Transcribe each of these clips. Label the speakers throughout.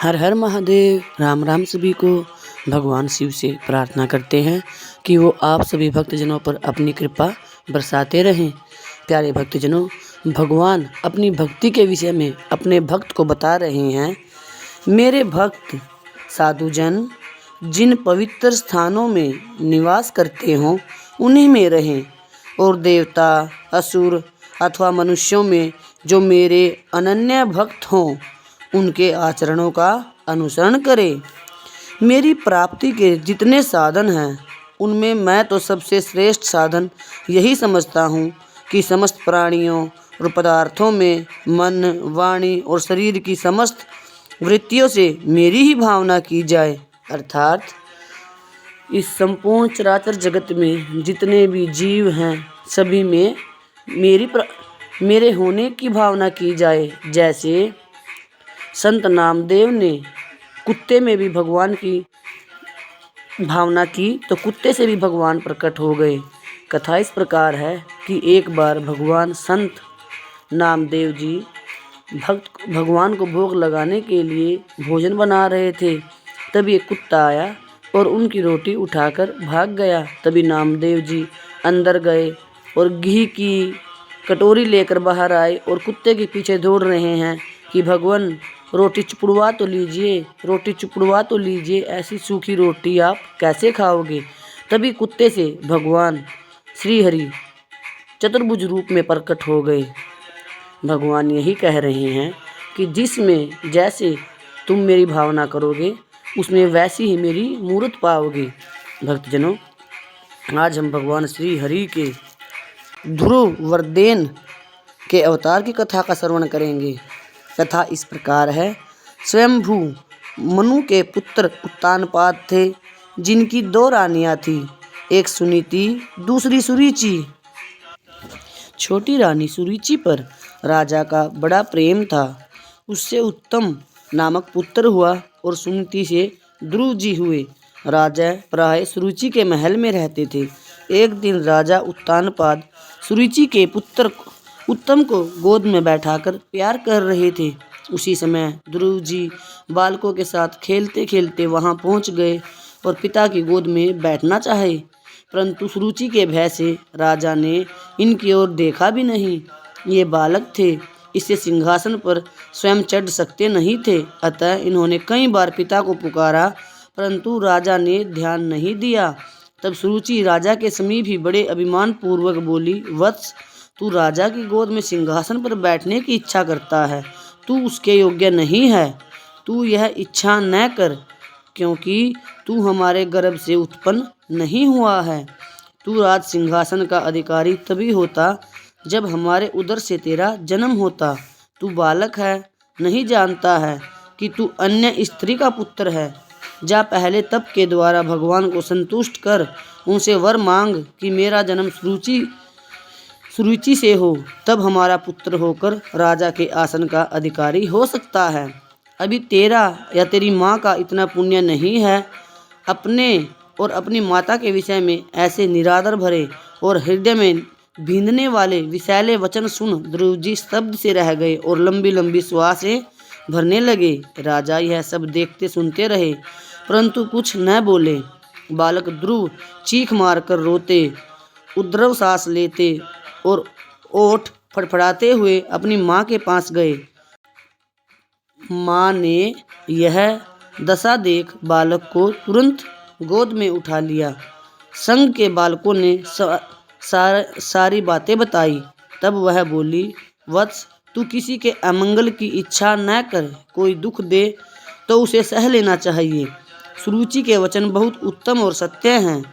Speaker 1: हर हर महादेव। राम राम सभी को। भगवान शिव से प्रार्थना करते हैं कि वो आप सभी भक्तजनों पर अपनी कृपा बरसाते रहें। प्यारे भक्तजनों, भगवान अपनी भक्ति के विषय में अपने भक्त को बता रहे हैं। मेरे भक्त साधुजन जिन पवित्र स्थानों में निवास करते हों उन्हीं में रहें, और देवता, असुर अथवा मनुष्यों में जो मेरे अनन्य भक्त हों उनके आचरणों का अनुसरण करें। मेरी प्राप्ति के जितने साधन हैं उनमें मैं तो सबसे श्रेष्ठ साधन यही समझता हूँ कि समस्त प्राणियों और पदार्थों में मन, वाणी और शरीर की समस्त वृत्तियों से मेरी ही भावना की जाए। अर्थात इस संपूर्ण चराचर जगत में जितने भी जीव हैं सभी में मेरे होने की भावना की जाए। जैसे संत नामदेव ने कुत्ते में भी भगवान की भावना की तो कुत्ते से भी भगवान प्रकट हो गए। कथा इस प्रकार है कि एक बार भगवान संत नामदेव जी भगवान को भोग लगाने के लिए भोजन बना रहे थे। तभी एक कुत्ता आया और उनकी रोटी उठाकर भाग गया। तभी नामदेव जी अंदर गए और घी की कटोरी लेकर बाहर आए और कुत्ते के पीछे दौड़ रहे हैं कि भगवान रोटी चुपड़वा तो लीजिए, रोटी चुपड़वा तो लीजिए, ऐसी सूखी रोटी आप कैसे खाओगे। तभी कुत्ते से भगवान श्री हरि चतुर्भुज रूप में प्रकट हो गए। भगवान यही कह रहे हैं कि जिसमें जैसे तुम मेरी भावना करोगे उसमें वैसी ही मेरी मूर्त पाओगे। भक्तजनों, आज हम भगवान श्री हरि के ध्रुव वरदेन के अवतार की कथा का श्रवण करेंगे। कथा इस प्रकार है। स्वयंभू मनु के पुत्र उत्तानपाद थे, जिनकी 2 रानियां थी, एक सुनीति दूसरी सुरुचि। छोटी रानी सुरुचि पर राजा का बड़ा प्रेम था। उससे उत्तम नामक पुत्र हुआ और सुनीति से ध्रुव जी हुए। राजा प्राय सुरुचि के महल में रहते थे। एक दिन राजा उत्तानपाद सुरुचि के पुत्र उत्तम को गोद में बैठाकर प्यार कर रहे थे। उसी समय ध्रुव जी बालकों के साथ खेलते खेलते वहां पहुंच गए और पिता की गोद में बैठना चाहे, परंतु सुरुचि के भय से राजा ने इनकी ओर देखा भी नहीं। ये बालक थे, इससे सिंहासन पर स्वयं चढ़ सकते नहीं थे। अतः इन्होंने कई बार पिता को पुकारा, परंतु राजा ने ध्यान नहीं दिया। तब सुरुचि राजा के समीप ही बड़े अभिमान पूर्वक बोली, वत्स, तू राजा की गोद में सिंहासन पर बैठने की इच्छा करता है, तू उसके योग्य नहीं है। तू यह इच्छा न कर, क्योंकि तू हमारे गर्भ से उत्पन्न नहीं हुआ है। तू राज सिंहासन का अधिकारी तभी होता जब हमारे उदर से तेरा जन्म होता। तू बालक है, नहीं जानता है कि तू अन्य स्त्री का पुत्र है। जा पहले तप के द्वारा भगवान को संतुष्ट कर उनसे वर मांग कि मेरा जन्म सुरुचि से हो, तब हमारा पुत्र होकर राजा के आसन का अधिकारी हो सकता है। अभी तेरा या तेरी माँ का इतना पुण्य नहीं है। अपने और अपनी माता के विषय में ऐसे निरादर भरे और हृदय में भींधने वाले विषैले वचन सुन ध्रुव जी स्तब्ध से रह गए और लंबी लंबी श्वासें भरने लगे। राजा यह सब देखते सुनते रहे, परंतु कुछ न बोले। बालक ध्रुव चीख मारकर रोते, उद्रव सांस लेते और ओठ फड़फड़ाते हुए अपनी माँ के पास गए। माँ ने यह दशा देख बालक को तुरंत गोद में उठा लिया। संग के बालकों ने सारी बातें बताई। तब वह बोली, वत्स, तू किसी के अमंगल की इच्छा न कर। कोई दुख दे तो उसे सह लेना चाहिए। सुरुचि के वचन बहुत उत्तम और सत्य हैं।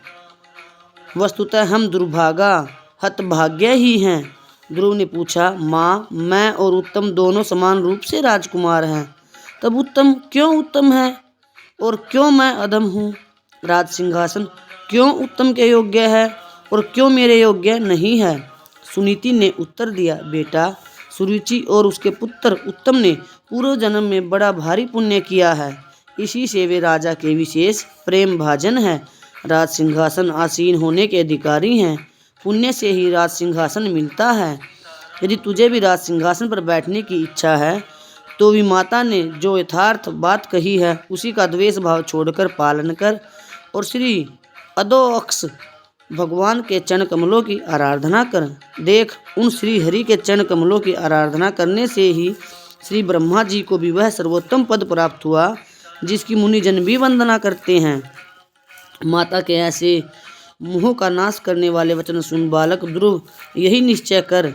Speaker 1: वस्तुतः हम दुर्भागा हतभाग्य ही हैं। ध्रुव ने पूछा, माँ, मैं और उत्तम दोनों समान रूप से राजकुमार हैं, तब उत्तम क्यों उत्तम है और क्यों मैं अधम हूँ? राज सिंहासन क्यों उत्तम के योग्य है और क्यों मेरे योग्य नहीं है? सुनीति ने उत्तर दिया, बेटा, सुरुचि और उसके पुत्र उत्तम ने पूर्व जन्म में बड़ा भारी पुण्य किया है, इसी से वे राजा के विशेष प्रेम भाजन हैं, राज सिंहासन आसीन होने के अधिकारी हैं। पुण्य से ही राज सिंहासन मिलता है। यदि तुझे भी राज सिंहासन पर बैठने की इच्छा है तो भी माता ने जो यथार्थ बात कही है उसी का द्वेष भाव छोड़कर पालन कर और श्री अदोअक्ष भगवान के चरण कमलों की आराधना कर। देख, उन श्री हरि के चरण कमलों की आराधना करने से ही श्री ब्रह्मा जी को भी वह सर्वोत्तम पद प्राप्त हुआ जिसकी मुनिजन भी वंदना करते हैं। माता के ऐसे मोह का नाश करने वाले वचन सुन बालक ध्रुव यही निश्चय कर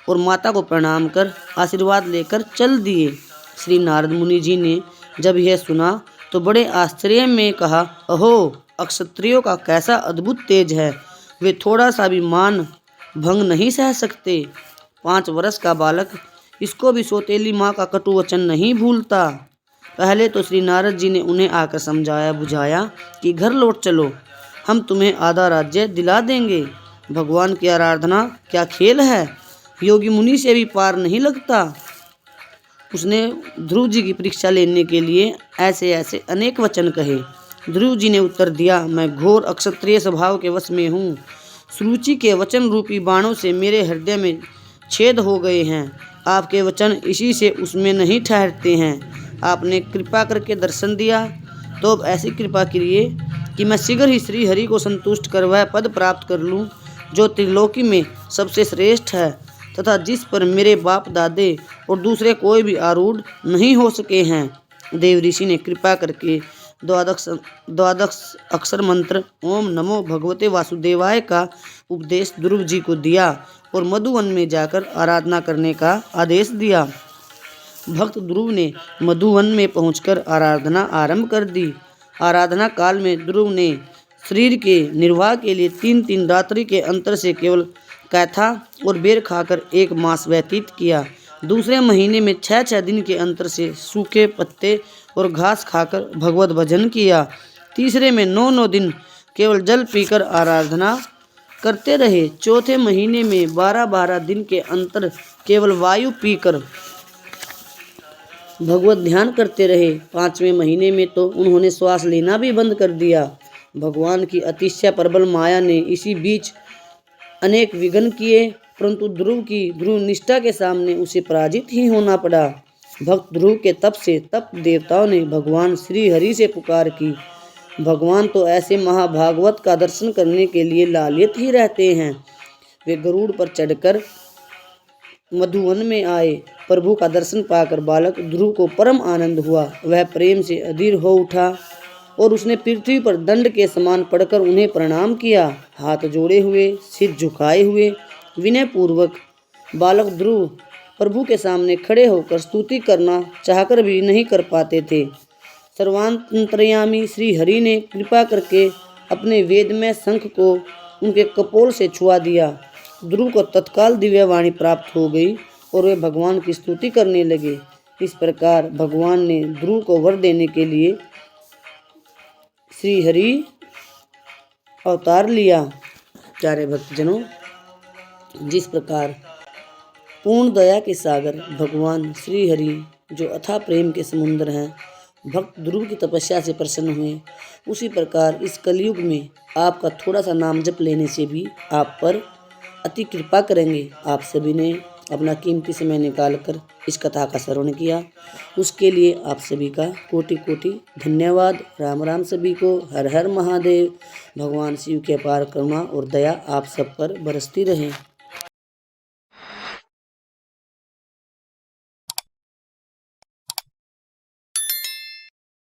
Speaker 1: और माता को प्रणाम कर आशीर्वाद लेकर चल दिए। श्री नारद मुनि जी ने जब यह सुना तो बड़े आश्चर्य में कहा, अहो, अक्षत्रियों का कैसा अद्भुत तेज है, वे थोड़ा सा भी मान भंग नहीं सह सकते। 5 वर्ष का बालक इसको भी सौतेली माँ का कटु वचन नहीं भूलता। पहले तो श्री नारद जी ने उन्हें आकर समझाया बुझाया कि घर लौट चलो, हम तुम्हें आधा राज्य दिला देंगे। भगवान की आराधना क्या खेल है, योगी मुनि से भी पार नहीं लगता। उसने ध्रुव जी की परीक्षा लेने के लिए ऐसे ऐसे अनेक वचन कहे। ध्रुव जी ने उत्तर दिया, मैं घोर अक्षत्रिय स्वभाव के वश में हूँ। सुरुचि के वचन रूपी बाणों से मेरे हृदय में छेद हो गए हैं। आपके वचन इसी से उसमें नहीं ठहरते हैं। आपने कृपा करके दर्शन दिया तो अब ऐसी कृपा करिए कि मैं शीघ्र ही श्री हरि को संतुष्ट कर वह पद प्राप्त कर लूँ जो त्रिलोकी में सबसे श्रेष्ठ है तथा जिस पर मेरे बाप दादे और दूसरे कोई भी आरूढ़ नहीं हो सके हैं। देव ऋषि ने कृपा करके द्वादश अक्षर मंत्र ओम नमो भगवते वासुदेवाय का उपदेश ध्रुव जी को दिया और मधुवन में जाकर आराधना करने का आदेश दिया। भक्त ध्रुव ने मधुवन में पहुंचकर आराधना आरंभ कर दी। आराधना काल में ध्रुव ने शरीर के निर्वाह के लिए 3-3 रात्रि के अंतर से केवल कैथा और बेर खाकर 1 मास व्यतीत किया। दूसरे महीने में 6-6 दिन के अंतर से सूखे पत्ते और घास खाकर भगवत भजन किया। तीसरे में 9-9 दिन केवल जल पीकर आराधना करते रहे। चौथे महीने में 12-12 दिन के अंतर केवल वायु पीकर भगवत ध्यान करते रहे। 5वें महीने में तो उन्होंने श्वास लेना भी बंद कर दिया। भगवान की अतिशय प्रबल माया ने इसी बीच अनेक विघ्न किए, परंतु ध्रुव की ध्रुव निष्ठा के सामने उसे पराजित ही होना पड़ा। भक्त ध्रुव के तप से तप देवताओं ने भगवान श्री हरि से पुकार की। भगवान तो ऐसे महाभागवत का दर्शन करने के लिए लालित ही रहते हैं। वे गरुड़ पर चढ़कर मधुवन में आए। प्रभु का दर्शन पाकर बालक ध्रुव को परम आनंद हुआ। वह प्रेम से अधीर हो उठा और उसने पृथ्वी पर दंड के समान पड़कर उन्हें प्रणाम किया। हाथ जोड़े हुए, सिर झुकाए हुए, विनय पूर्वक बालक ध्रुव प्रभु के सामने खड़े होकर स्तुति करना चाहकर भी नहीं कर पाते थे। सर्वांतर्यामी श्री हरि ने कृपा करके अपने वेदमय शंख को उनके कपोल से छुआ दिया। ध्रुव को तत्काल दिव्य वाणी प्राप्त हो गई और वे भगवान की स्तुति करने लगे। इस प्रकार भगवान ने ध्रुव को वर देने के लिए श्री हरि अवतार लिया। प्यारे भक्तजनों, जिस प्रकार पूर्ण दया के सागर भगवान श्री हरि जो अथाह प्रेम के समुद्र हैं, भक्त ध्रुव की तपस्या से प्रसन्न हुए, उसी प्रकार इस कलयुग में आपका थोड़ा सा नाम जप लेने से भी आप पर अति कृपा करेंगे। आप सभी ने अपना कीमती समय निकालकर इस कथा का श्रवण किया, उसके लिए आप सभी का कोटि कोटि धन्यवाद। राम राम सभी को। हर हर महादेव। भगवान शिव की अपार करुणा और दया आप सब पर बरसती रहे।